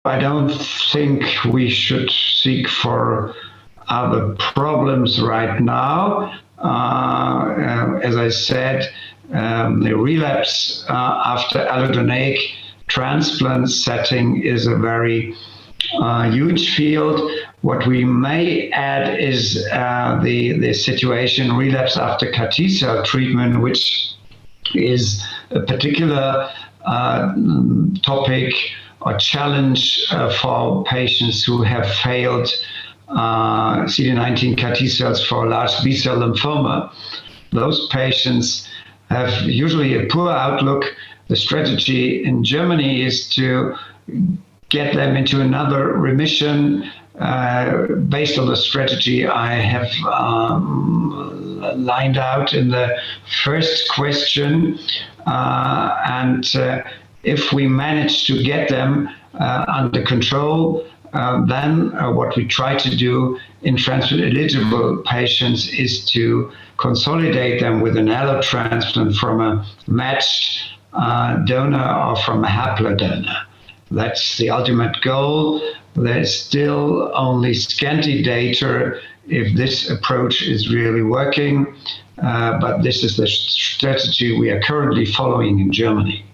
I don't think we should seek for other problems right now. As I said, the relapse after allogeneic transplant setting is a very huge field. What we may add is the situation relapse after CAR T-cell treatment, which is a particular topic or challenge for patients who have failed CD19 CAR T-cells for large B-cell lymphoma. Those patients have usually a poor outlook. The strategy in Germany is to get them into another remission based on the strategy I have lined out in the first question. If we manage to get them under control, then what we try to do in transplant-eligible patients is to consolidate them with an allotransplant from a matched donor or from a haplodonor. That's the ultimate goal. There's still only scanty data if this approach is really working, but this is the strategy we are currently following in Germany.